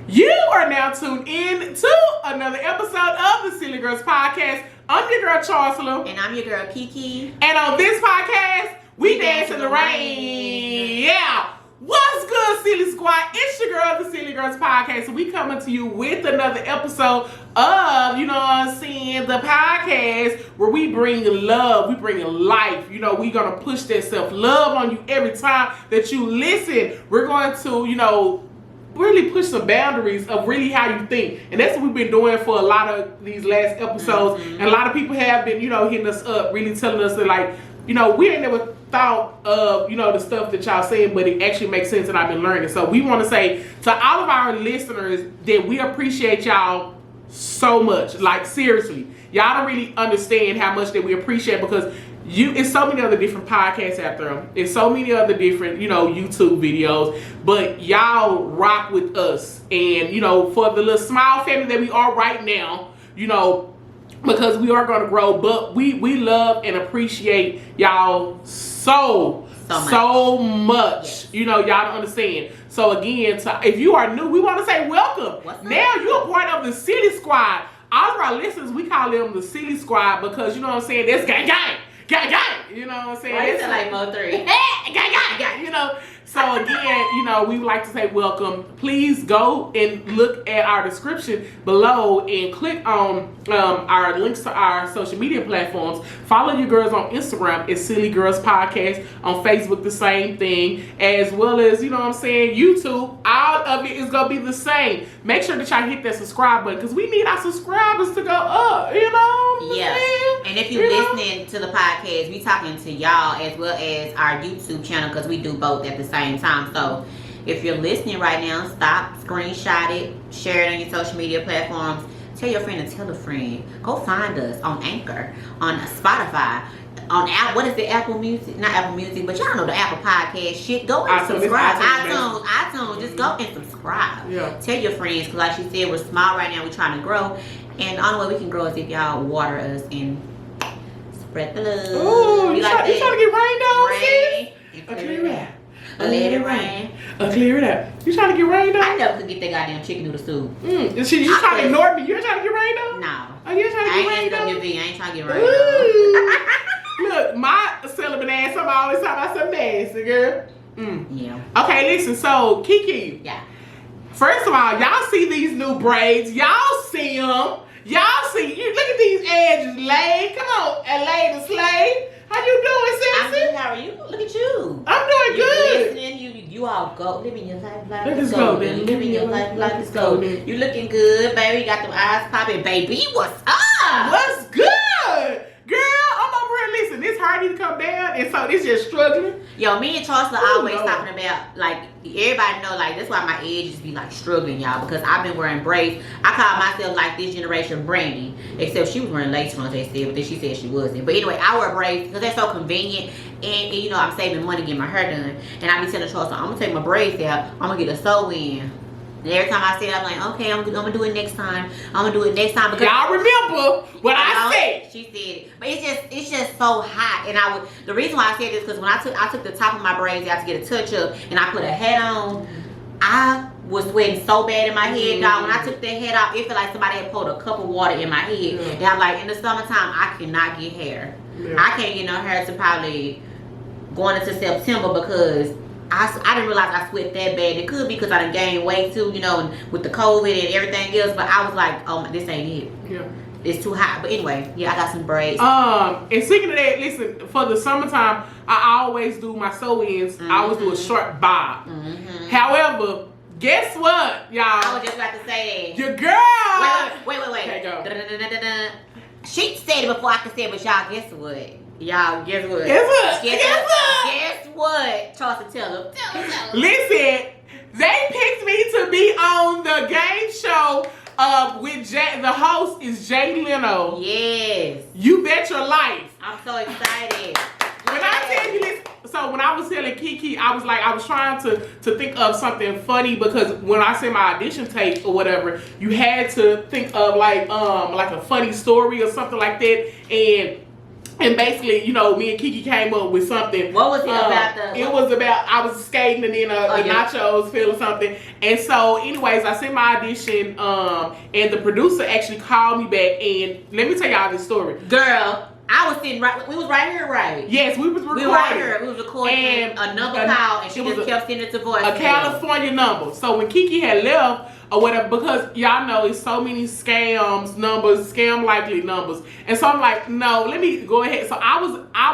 You are now tuned in to another episode of the Silly Girls Podcast. I'm your girl, Chancellor. And I'm your girl, Kiki. And on this podcast, we dance in the rain. Yeah. What's good, Silly Squad? It's your girl, the Silly Girls Podcast. We coming to you with another episode of, you know what I'm saying, the podcast where we bring love, we bring life. You know, we gonna push that self-love on you every time that you listen. We're going to, you know, really push some boundaries of really how you think. And that's what we've been doing for a lot of these last episodes. And a lot of people have been, you know, hitting us up, really telling us that, like, you know, we ain't never thought of, you know, the stuff that y'all saying, but it actually makes sense and I've been learning. So we want to say to all of our listeners that we appreciate y'all so much. Like, seriously, y'all don't really understand how much that we appreciate, because it's so many other different podcasts out there. It's so many other different, you know, YouTube videos, but y'all rock with us. And, you know, for the little small family that we are right now, you know, because we are going to grow, but we love and appreciate y'all so much. Yes. You know, y'all don't understand. So again, if you are new, we want to say welcome. Now you're a part of the Silly Squad. All of our listeners, we call them the Silly Squad because, you know what I'm saying, that's gang gang. Gang, gang, you know what I'm saying? Why is it like Mo3? Gang, gang, gang, you know. So again, you know, we would like to say welcome. Please go and look at our description below and click on our links to our social media platforms. Follow your girls on Instagram. It's Silly Girls Podcast. On Facebook, the same thing. As well as, you know what I'm saying, YouTube. All of it is going to be the same. Make sure that y'all hit that subscribe button because we need our subscribers to go up, you know? Yeah. And if you're listening to the podcast, we talking to y'all as well as our YouTube channel because we do both at the same time. So if you're listening right now, stop, screenshot it, share it on your social media platforms. Tell your friend to tell a friend. Go find us on Anchor, on Spotify, on what is the Apple Music? Not Apple Music, but y'all know the Apple Podcast shit. Go and subscribe. iTunes. Just go and subscribe. Yeah. Tell your friends, because like she said, we're small right now. We're trying to grow. And the only way we can grow is if y'all water us and spread the love. Ooh, you trying to get rained on, rain. sis? Clear it out. Let it rain. Clear it out. You trying to get rained on? I never could get that goddamn chicken noodle soup. You trying to ignore me? You ain't trying to get rained on? No. Oh, you trying to get rained on? I ain't trying to get rained on. Look, my celibate ass, I'm always talking about something nasty, girl. Yeah. Okay, listen, so Kiki. Yeah. First of all, y'all see these new braids. Y'all see them. Y'all see, look at these edges laid. Come on, LA to slay. How you doing, Sissy? I'm good. How are you? Look at you. I'm doing good. Listening, you all go. Living your life like Let it's us go, golden. then. Living your life like it's golden. You looking good, baby. You got them eyes popping, baby. What's up? What's good? Girl, I'm over here. Listen, it's hard to come down, and so it's just struggling. Yo, me and Charles are always talking about, like, everybody know, like, that's why my edges be, like, struggling, y'all, because I've been wearing braids. I call myself, like, this generation Brandy, except she was wearing lace fronts, they said, but then she said she wasn't. But anyway, I wear braids because they're so convenient, and, you know, I'm saving money getting my hair done, and I be telling Charles, I'm going to take my braids out, I'm going to get a sew-in. And every time I say it, I'm like, okay, I'm gonna do it next time. I'm gonna do it next time because y'all remember what I said. She said it, but it's just so hot. And the reason why I said this because when I took the top of my braids out to get a touch up, and I put a hat on, I was sweating so bad in my head, dog. When I took the head off, it felt like somebody had poured a cup of water in my head. And I'm like, in the summertime, I cannot get hair. I can't get no hair to probably going into September because I didn't realize I sweat that bad. It could be because I done gained weight too, you know, and with the COVID and everything else. But I was like, oh, this ain't it. Yeah. It's too hot. But anyway, yeah, I got some braids. And speaking of that, listen, for the summertime, I always do my sew-ins. I always do a short bob. However, guess what, y'all? I was just about to say that. Your girl. Wait. Okay, go. She said it before I could say it, but y'all, guess what? Y'all, guess what? Guess what? Charles, tell them. Listen, they picked me to be on the game show with the host is Jay Leno. Yes. You bet your life. I'm so excited. When I tell you this, so when I was telling Kiki, I was trying to think of something funny because when I sent my audition tape or whatever, you had to think of like a funny story or something like that. And And basically, you know, me and Kiki came up with something. What was it about? It was about I was skating and then the nachos fell or something. And so, anyways, I sent my audition. And the producer actually called me back. And let me tell y'all this story, girl. I was sitting right. We was right here, right? Yes, we was recording. We were right here. We was recording and a number call, and she just kept sending it to voice. A California number. So when Kiki had left or whatever, because y'all know it's so many scams numbers, scam likely numbers, and so I'm like, no, let me go ahead. So I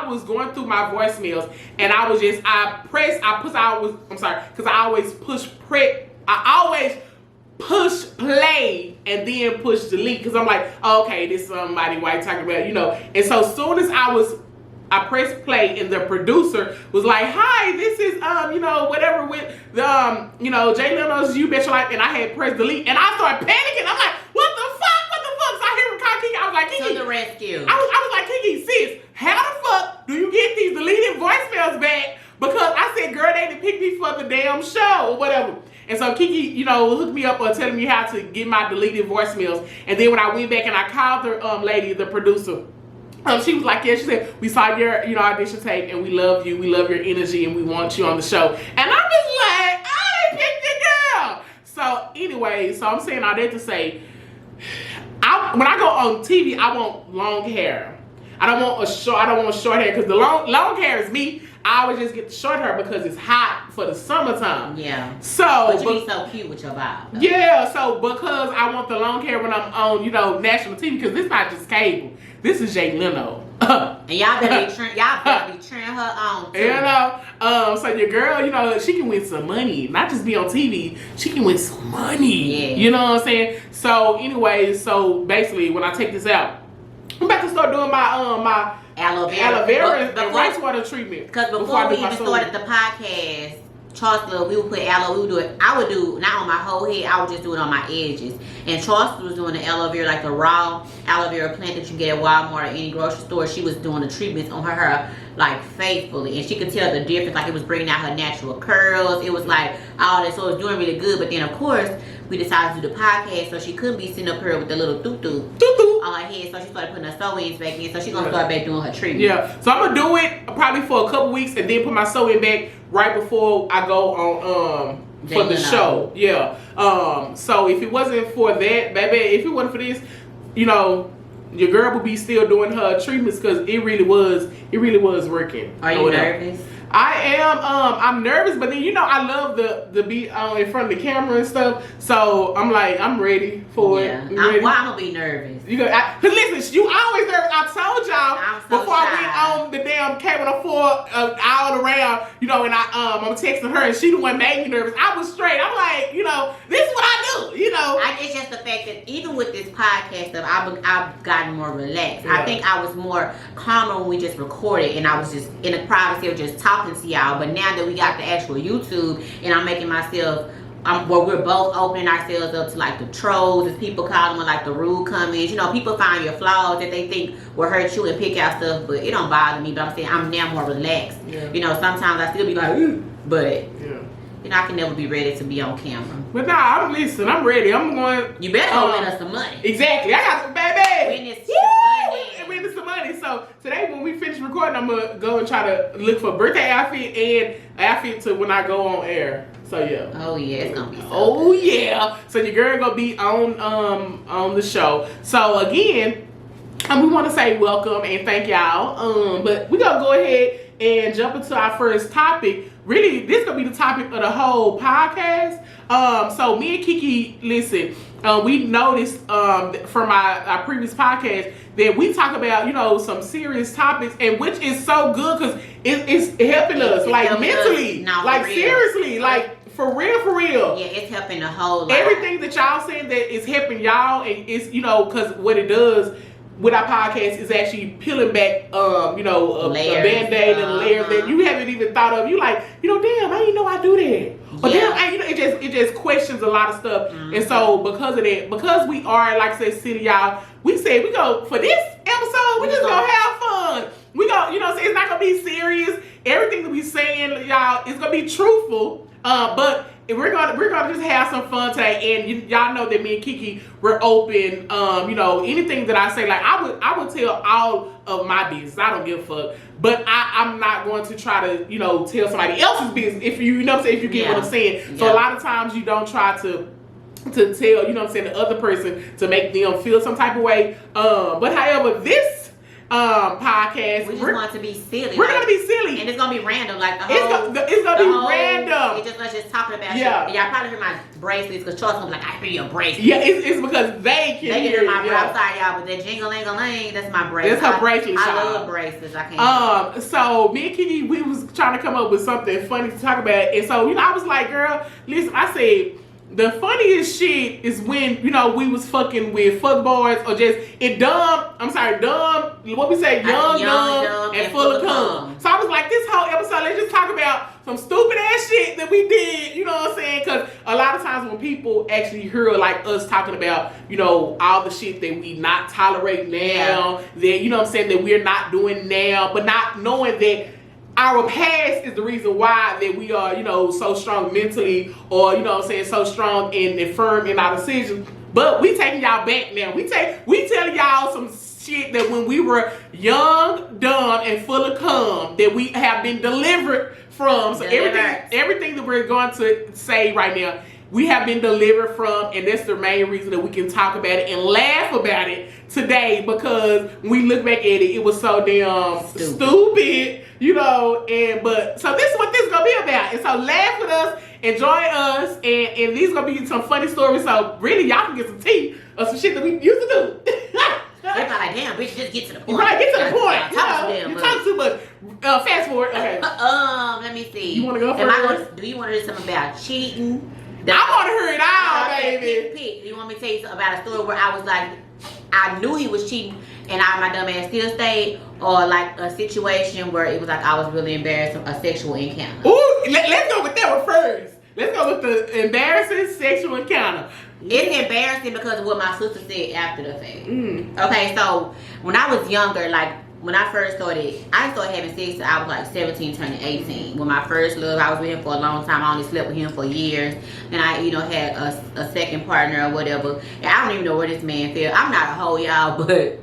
was going through my voicemails, and I always push play and then push delete because I'm like, oh, okay, this is somebody white talking about, you know. And so as soon as I pressed play and the producer was like, hi, this is you know, whatever with the you know, Jay Leno's You Bet Your Life, and I had pressed delete and I started panicking. I'm like, what the fuck? So I hear him call Kiki. I was like, Kiki, to the rescue. I was like, Kiki, sis, how the fuck do you get these deleted voicemails back? Because I said, girl, they didn't pick me for the damn show or whatever. And so Kiki, you know, hooked me up on telling me how to get my deleted voicemails. And then when I went back and I called the lady, the producer, she was like, yeah, she said, we saw your, you know, audition tape and we love you. We love your energy and we want you on the show. And I'm just like, I picked the girl. So anyway, so I'm saying all that to say, when I go on TV, I want long hair. I don't want short hair because the long hair is me. I always just get the short hair because it's hot for the summertime. Yeah. So, but you be so cute with your vibe. Though. Yeah. So because I want the long hair when I'm on, you know, national TV, because this not just cable. This is Jay Leno. And y'all better be cheering her on too. You know, so your girl, you know, she can win some money, not just be on TV. She can win some money. Yeah. You know what I'm saying? So, anyway, so basically, when I take this out, I'm about to start doing my aloe vera and rice water treatment. Because before we even started the podcast, Charles, we would put aloe. We would do it. I would do not on my whole head. I would just do it on my edges. And Charles was doing the aloe vera, like the raw aloe vera plant that you get at Walmart or any grocery store. She was doing the treatments on her hair like faithfully, and she could tell the difference. Like it was bringing out her natural curls. It was like all that. So it was doing really good. But then of course we decided to do the podcast, so she couldn't be sitting up here with the little tutu on her head. So she started putting her sew-ins back in. So she's gonna start back doing her treatment. Yeah. So I'm gonna do it probably for a couple weeks and then put my sew-in back right before I go on for the show. Yeah. So if it wasn't for that, baby, if it wasn't for this, you know, your girl would be still doing her treatments because it really was working. Are you nervous? I am. I'm nervous, but then you know I love the be in front of the camera and stuff. So I'm like, I'm ready for it. Why I'm gonna be nervous? You cause listen, you always nervous. I told y'all before I went on the damn camera for all around, you know, and I'm texting her and she the one made me nervous. I was straight. I'm like, you know, this is what I do. You know, it's just the fact that even with this podcast stuff, I've gotten more relaxed. Yeah. I think I was more calmer when we just recorded and I was just in the privacy of just talking to y'all. But now that we got the actual YouTube and I'm making myself well, we're both opening ourselves up to like the trolls, as people call them, like the rude comments. You know, people find your flaws that they think will hurt you and pick out stuff, but it don't bother me. But I'm saying I'm now more relaxed. Yeah. You know, sometimes I still be like, but you know, I can never be ready to be on camera. But nah, I'm ready. I'm going. You better go win us some money. Exactly. I got some baby. Win us some money. Win us some money. So today when we finish recording, I'm gonna go and try to look for a birthday outfit and outfit to when I go on air. So yeah. Oh yeah, it's gonna be so good. Yeah. So your girl gonna be on the show. So again, we want to say welcome and thank y'all. But we gonna go ahead and jump into our first topic. Really, this gonna be the topic of the whole podcast. So me and Kiki, listen, we noticed from our previous podcast that we talk about, you know, some serious topics, and which is so good because it's helping us, like mentally, like seriously, like for real. Yeah, it's helping the whole lot. Everything that y'all saying that is helping y'all, and it's, you know, because what it does with our podcast is actually peeling back, you know, a Band-Aid and a layer that you haven't even thought of. You like, you know, damn, I didn't know I do that. But damn, you know, it just questions a lot of stuff. And so because of that, because we are, like I said, City, y'all, we said we go for this episode, we just gonna have fun. We go, you know, so it's not gonna be serious. Everything that we saying, y'all, is gonna be truthful. But we're gonna just have some fun today, and y'all know that me and Kiki we're open. You know, anything that I say, like I would tell all of my business. I don't give a fuck, but I'm not going to try to, you know, tell somebody else's business. If you know what I'm saying, if you get what I'm saying. So a lot of times you don't try to tell, you know what I'm saying, the other person to make them feel some type of way. But however, this podcast, we just want to be silly. We're gonna be silly, and it's gonna be random. Like it's gonna be random. It's just us just talking about shit. Yeah. And y'all probably hear my bracelets because Charles was like, I hear your bracelets. Yeah, it's because they can hear my bracelets. I'm sorry, y'all, but that jingle-ling-a-ling, that's my bracelet. That's her bracelet. I love bracelets. I can't. So me and Kiki, we was trying to come up with something funny to talk about, and so, you know, I was like, girl, listen, I said, the funniest shit is when, you know, we was fucking with fuckboys or just dumb, what we say, young, dumb, and full of cum. So I was like, this whole episode, let's just talk about some stupid ass shit that we did, you know what I'm saying? Because a lot of times when people actually hear like us talking about, you know, all the shit that we not tolerate now, that, you know what I'm saying, that we're not doing now, but not knowing that our past is the reason why that we are, you know, so strong mentally, or, you know what I'm saying, so strong and firm in our decisions. But we taking y'all back now. We telling y'all some shit that when we were young, dumb, and full of cum, that we have been delivered from. So everything that we're going to say right now, we have been delivered from, and that's the main reason that we can talk about it and laugh about it today, because when we look back at it, it was so damn stupid, you know. But so this is what this is gonna be about, and so laugh with us, enjoy us, and these gonna be some funny stories. So really, y'all can get some tea of some shit that we used to do. They're like, damn, bitch, just get to the point. Right, get to the point. You talk too much. Fast forward. Okay. Let me see. You want to go first? Do you want to do something about cheating? I want to hear it all, baby. Pick. You want me to tell you about a story where I was like, I knew he was cheating, and my dumb ass still stayed, or like a situation where it was like I was really embarrassed of a sexual encounter? Ooh, let's go with that one first. Let's go with the embarrassing sexual encounter. It's embarrassing because of what my sister said after the fact. Okay, so when I was younger, like when I first started, I started having sex, I was like 17, turning 18. When my first love, I was with him for a long time. I only slept with him for years. Then I, you know, had a second partner or whatever. And I don't even know where this man fell. I'm not a hoe, y'all, but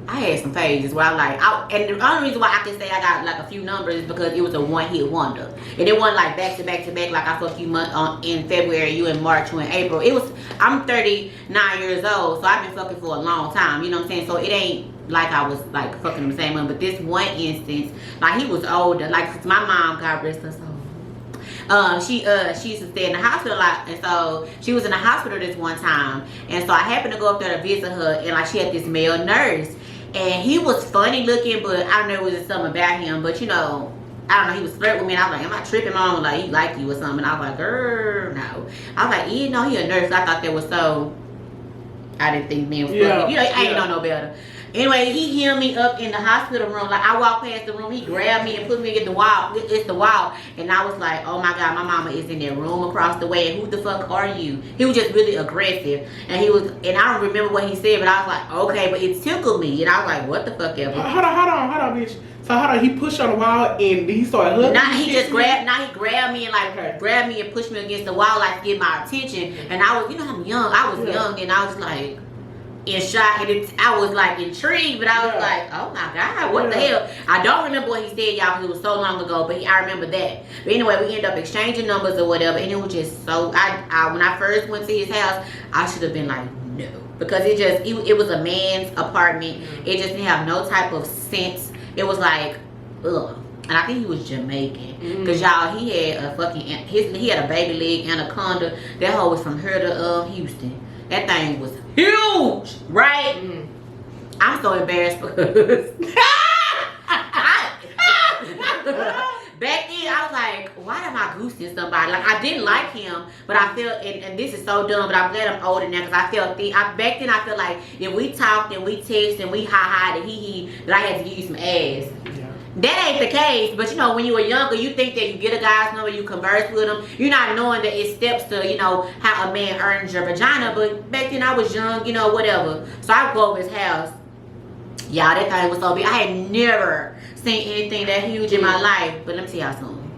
I had some phases where and the only reason why I can say I got like a few numbers is because it was a one-hit wonder. And it wasn't like back to back to back, like I fuck you in February, you in March, you in April. I'm 39 years old, so I've been fucking for a long time, you know what I'm saying? So it ain't like I was like fucking the same one, but this one instance, like he was older, like my mom, God rest her soul. She used to stay in the hospital a lot, and so she was in the hospital this one time, and so I happened to go up there to visit her, and like she had this male nurse, and he was funny looking, but I don't know, it was just something about him, but you know, I don't know, he was flirting with me, and I was like, am I tripping, mom? Like, he like you or something? And I was like, girl, no. I was like, you know, he a nurse. I thought that was so, I didn't think men was funny. You know, I ain't know no better. Anyway, he held me up in the hospital room. Like, I walked past the room, he grabbed me and put me against the wall. It's the wall. And I was like, oh my God, my mama is in that room across the way. And who the fuck are you? He was just really aggressive. And and I don't remember what he said, but I was like, okay, but it tickled me. And I was like, what the fuck ever? Hold on, bitch. So hold on, he pushed on the wall and he started hugging. He grabbed me and like grabbed me and pushed me against the wall like to get my attention. And I was, you know, I'm young. I was young, and I was like in shock, and I was like intrigued, but I was like, oh my God, what the hell? I don't remember what he said, y'all, because it was so long ago, but I remember that. But anyway, we ended up exchanging numbers or whatever, and it was just so, when I first went to his house, I should have been like, no, because it was a man's apartment. It just didn't have no type of sense. It was like, ugh. And I think he was Jamaican, cause y'all, he had a baby leg anaconda. That hoe was from here to Houston. That thing was huge, right? I'm so embarrassed because back then I was like, why am I goosing somebody? Like, I didn't like him, but I felt, and this is so dumb, but I'm glad I'm older now, because I felt back then I felt like if we talked and we texted and we ha-ha and he, that I had to give you some ass. That ain't the case, but you know, when you were younger, you think that you get a guy's number, you converse with him, you're not knowing that it steps to, you know, how a man earns your vagina. But back then I was young, you know, whatever. So I would go over his house. Y'all, that thing was so big. I had never seen anything that huge in my life. But let me tell y'all something.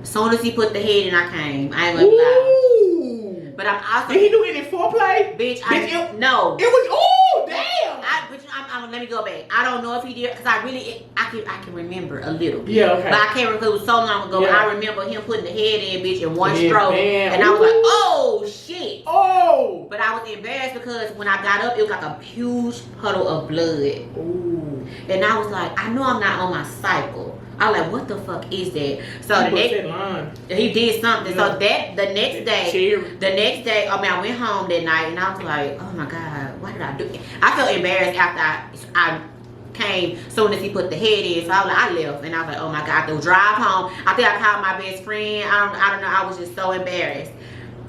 Soon as he put the head in, I came. I ain't gonna lie. Ooh. But I'm also. Did he do any foreplay? Bitch, It no. was. Oh damn. Let me go back. I don't know if he did because I can remember a little bit. Yeah, okay. But I can't remember. It was so long ago. Yeah. I remember him putting the head in, bitch, in one Yeah, stroke, man. and I was like, oh shit. Oh. But I was embarrassed because when I got up, it was like a huge puddle of blood, Ooh. and I was like, I know I'm not on my cycle. I was like, what the fuck is that? So the next, he did something. Yeah. So the next day, I went home that night and I was like, oh my God, what did I do? I felt embarrassed after I came soon as he put the head in. So I left and I was like, oh my God, the drive home. I think I called my best friend. I don't know. I was just so embarrassed.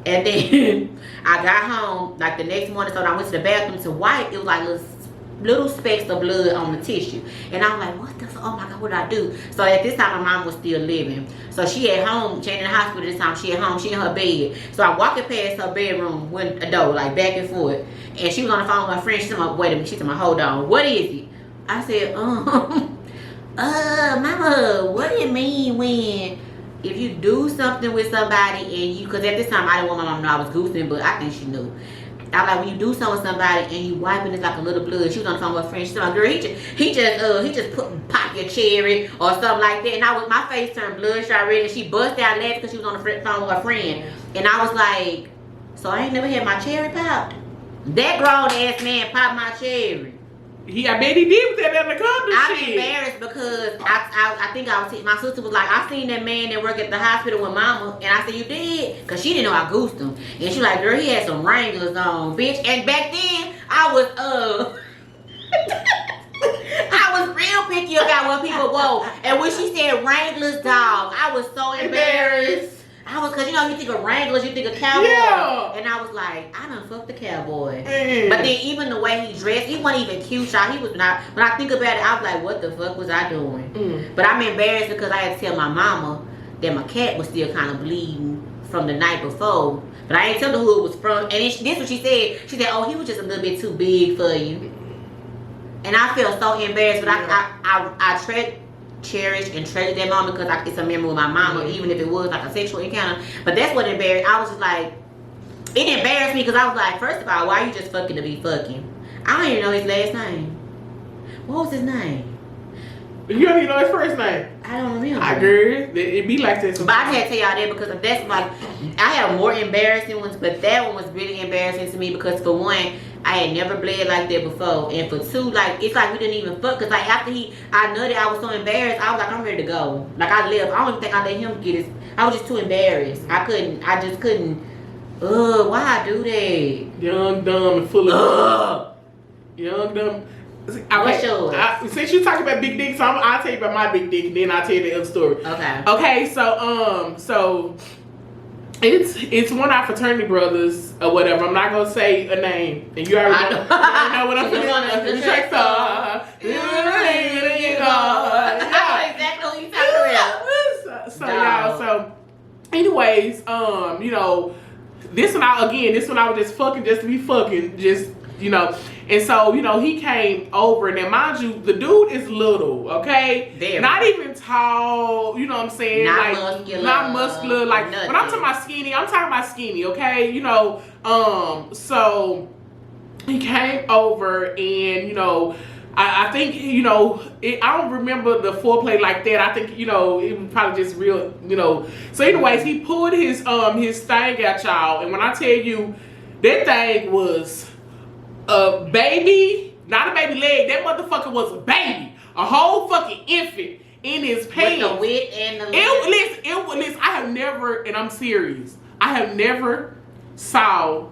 And then I got home like the next morning. So when I went to the bathroom to wipe, it was like little specks of blood on the tissue, and I'm like, what the fuck? Oh my God, what did I do? So at this time my mom was still living, so she at home. She ain't in the hospital this time. She at home. She in her bed. So I'm walking past her bedroom, went a door like back and forth, and she was on the phone with her friend. She said, wait a minute. She said, hold on, what is it? I said, mama, what do you mean when if you do something with somebody and you, because at this time I didn't want my mom to know I was goosing, but I think she knew. I was like, when you do something with somebody and you wiping it like a little blood. She was on the phone with her friend. She said, girl, he just pop your cherry or something like that. And my face turned bloodshot red, and she busted out laughing because she was on the phone with her friend. And I was like, so I ain't never had my cherry popped. That grown ass man popped my cherry. I bet he did with that anaconda I'm shit. embarrassed because I think my sister was like, I seen that man that worked at the hospital with mama, and I said, you did? Because she didn't know I goosed him. And she like, girl, he had some Wranglers on, bitch. And back then, I was real picky about what people wore. And when she said Wranglers, dog, I was so embarrassed. Because you think of Wranglers, you think of cowboy. Yeah. And I was like, I done fucked the cowboy. Mm. But then even the way he dressed, he wasn't even cute, y'all. He was not. When I think about it, I was like, what the fuck was I doing? Mm. But I'm embarrassed because I had to tell my mama that my cat was still kind of bleeding from the night before. But I ain't tell her who it was from. And this is what she said. She said, oh, he was just a little bit too big for you. And I felt so embarrassed. But I cherish and treasure that moment because it's a memory with my mama, even if it was like a sexual encounter. But that's what embarrassed. I was just like, it embarrassed me because I was like, first of all, why are you just fucking to be fucking? I don't even know his last name. What was his name? You don't even know his first name. I don't remember. I girl, it be like that. But I had to tell y'all that because that's like, I have more embarrassing ones, but that one was really embarrassing to me because for one, I had never bled like that before, and for two, like it's like we didn't even fuck. Cause like after I nutted, I was so embarrassed. I was like, I'm ready to go. Like I left. I don't even think I let him get his. I was just too embarrassed. I just couldn't. Why I do that? Young, dumb, and full of young, dumb. What's yours? Since you talking about big dick, so I'll tell you about my big dick, and then I'll tell you the other story. Okay. Okay, so it's one of our fraternity brothers or whatever. I'm not gonna say a name, and you already know what I'm saying. I know exactly who you talking about. So y'all, so anyways, this one I was just fucking just to be fucking, just and so he came over. Now mind you, the dude is little, okay, not even tall, you know what I'm saying, not muscular, like nothing. When I'm talking about skinny, okay, so he came over and I think I don't remember the foreplay like that. I think it was probably just real, So anyways, he pulled his thing out, y'all, and when I tell you that thing was a baby, not a baby leg, that motherfucker was a baby, a whole fucking infant in his pants. With the width and the listen, I have never, and I'm serious, I have never saw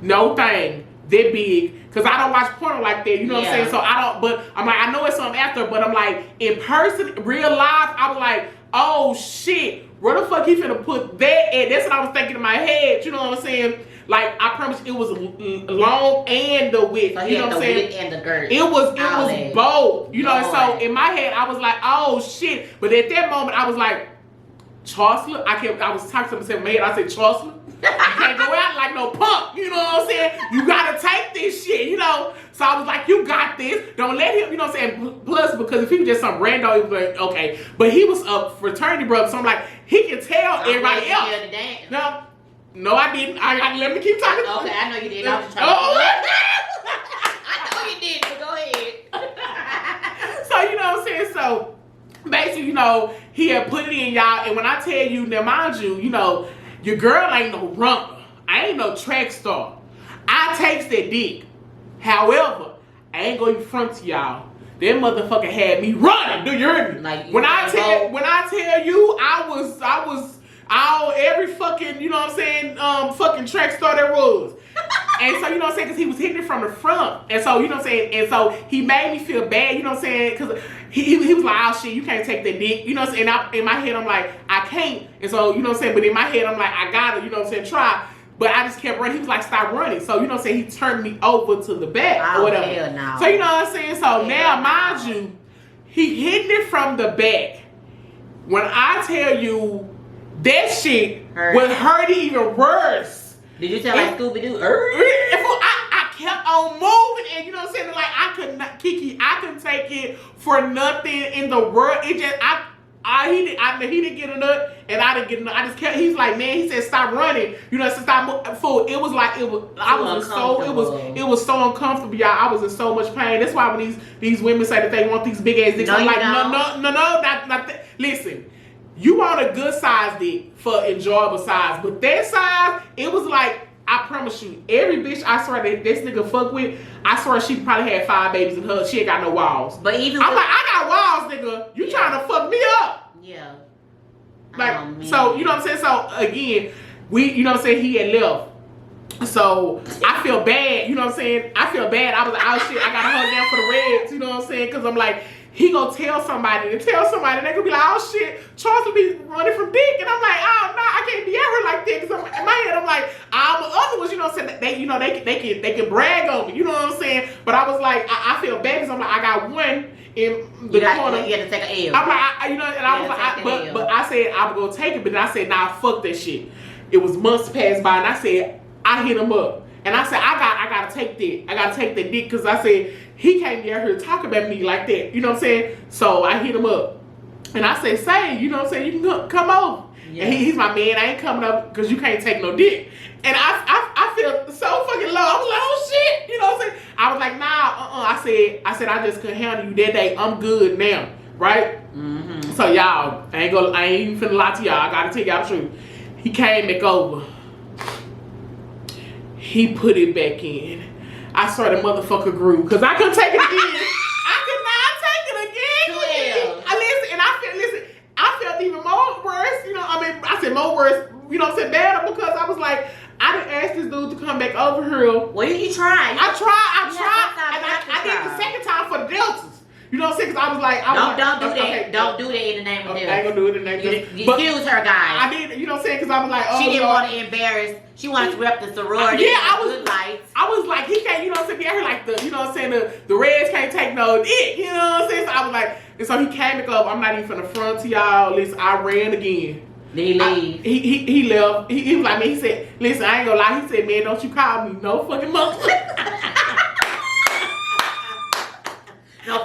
no thing that big. Cause I don't watch porn like that, you know what I'm saying? So I don't, but I'm like, I know it's something after, but I'm like, in person, real life, I was like, oh shit, where the fuck he finna put that at? That's what I was thinking in my head, you know what I'm saying? Like, I promise it was long and the width, so you know what I'm saying? Width and the girth. It was both, so in my head, I was like, oh shit. But at that moment, I was like, Chancellor, I was talking to myself in my head, I said, Chancellor, you can't go out like no punk, you know what I'm saying? You gotta take this shit, So I was like, you got this. Don't let him, you know what I'm saying? Plus, because if he was just some rando, it was like, okay. But he was a fraternity brother, so I'm like, he can tell everybody else. No, I didn't. I got to let me keep talking. Okay, I know you did. I was just trying to. I know you did, but go ahead. So, you know what I'm saying? So, basically, you know, he had put it in, y'all. And when I tell you, now mind you, you know, your girl ain't no runner. I ain't no track star. I takes that dick. However, I ain't gonna even front to y'all. That motherfucker had me running. Do you hear me? Like, when I tell you, I was all every fucking, you know what I'm saying, fucking track star there was. And so, you know what I'm saying, because he was hitting it from the front. And so, you know what I'm saying, and so he made me feel bad, you know what I'm saying, because he was like, oh shit, you can't take that dick, you know what I'm saying, and in my head, I'm like, I can't. And so, you know what I'm saying, but in my head, I'm like, I gotta, you know what I'm saying, try. But I just kept running. He was like, stop running. So, you know what I'm saying, he turned me over to the back or whatever. Hell no. So, you know what I'm saying, so now, mind you, he hitting it from the back. When I tell you, that shit was hurting even worse. Did you tell like Scooby-Doo? I kept on moving, and you know what I'm saying? Like, I could not, Kiki, I couldn't take it for nothing in the world. It just, he didn't get a nut, and I didn't get a nut. I just kept, he's like, man, he said, stop running. You know, stop moving. Fool. It was like, it was so uncomfortable, y'all. I was in so much pain. That's why when these women say that they want these big ass dicks, I'm like, no, not that. Listen. You want a good size dick for enjoyable size, but that size, it was like, I promise you, every bitch I swear that this nigga fuck with, I swear she probably had 5 babies in her. She ain't got no walls. But even I'm like, I got walls, nigga. You trying to fuck me up? Yeah. Like, so you know what I'm saying. So again, you know what I'm saying. He had left. So I feel bad. You know what I'm saying. I feel bad. I was like, oh shit, I gotta hold down for the Reds. You know what I'm saying? Because I'm like, he gonna tell somebody, and they gonna be like, oh shit, Charles will be running from dick, and I'm like, oh no, I can't be at her like that. Because in my head, I'm like, all the other ones, you know what I'm saying, they can brag on me, you know what I'm saying. But I was like, I feel bad because I'm like, I got one in the corner. You had to take an L. I'm like, you know, and I was like, but I said I would go take it, but then I said, nah, fuck that shit. It was months passed by, and I said, I hit him up. And I said, I gotta take that. I gotta take that dick because I said, he can't be out here talking about me like that. You know what I'm saying? So I hit him up. And I said, say, you know what I'm saying? You can come over. Yeah. And he's my man. I ain't coming up because you can't take no dick. And I feel so fucking low. I was like, oh shit. You know what I'm saying? I was like, nah, I said, I just couldn't handle you that day. I'm good now. Right? Mm-hmm. So y'all, I ain't even finna lie to y'all. I gotta tell y'all the truth. He came back over. He put it back in. I saw the motherfucker grew because I couldn't take it again. I could not take it again. I felt even more worse. You know, I said more worse. You know, bad because I was like, I didn't ask this dude to come back over here. Well, you tried. I tried. And I did the second time for the deltas. You know what I'm saying? Because I was like, don't do that. Okay, don't do that in the name of Delta. I ain't gonna do it in the name of Delta. Excuse her, guys. I did, you know what I'm saying? Because I was like, oh, she didn't want to embarrass. She wanted to rep the sorority. Yeah, I was like, he can't, you know what I'm saying? Be out here like the, you know what I'm saying? The Reds can't take no dick. You know what I'm saying? So I was like, and so he came back up. I'm not even finna front to y'all. Listen, I ran again. Did he leave? He left. He was like, man, he said, listen, I ain't gonna lie. He said, man, don't you call me no fucking monkey. No,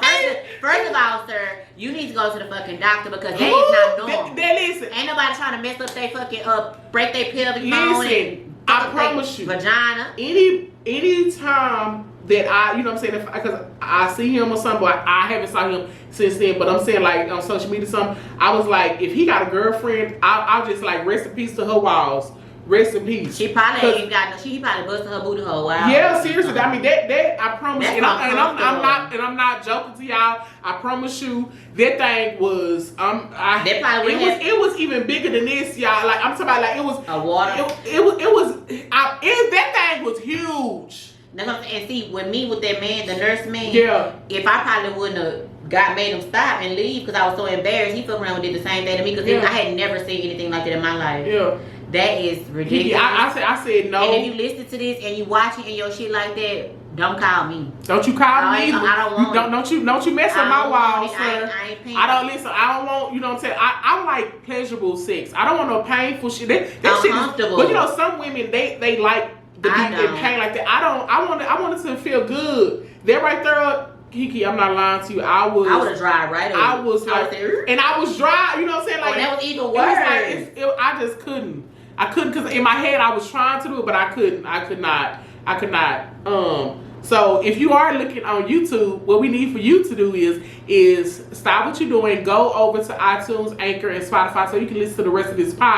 first of all, sir, you need to go to the fucking doctor because that is not normal. Listen. Ain't nobody trying to mess up their fucking break their pelvic bone. Listen, I promise you, vagina. Any time that I, you know what I'm saying, because I see him or something, but I haven't saw him since then. But I'm saying like on social media or something, I was like, if he got a girlfriend, I'll just like rest in peace to her walls. Rest in peace. She probably ain't got no. She probably busted her booty hole. Wow. Yeah, seriously. I mean, that I promise. I'm not joking to y'all. I promise you, that thing was. It was even bigger than this, y'all. Like I'm talking about, like it was a water. That thing was huge. And see, with that man, the nurse man. Yeah. If I probably wouldn't have made him stop and leave because I was so embarrassed, he fucked around and did the same thing to me because I had never seen anything like that in my life. Yeah. That is ridiculous. I said no. And if you listen to this and you watching and your shit like that, don't call me. Don't you call me? I don't want Don't you mess up my walls, sir. I don't listen. I don't want, you know what I'm saying. I like pleasurable sex. I don't want no painful shit. That shit is, but you know, some women they like to be in pain like that. I wanted to feel good. That right there, Kiki, I'm not lying to you. I would have dried right up. I was like, and I was dry. You know what I'm saying? Like that was even worse. I just couldn't. I couldn't because in my head I was trying to do it, but I couldn't. I could not. So if you are looking on YouTube, what we need for you to do is stop what you're doing, go over to iTunes, Anchor, and Spotify so you can listen to the rest of this podcast.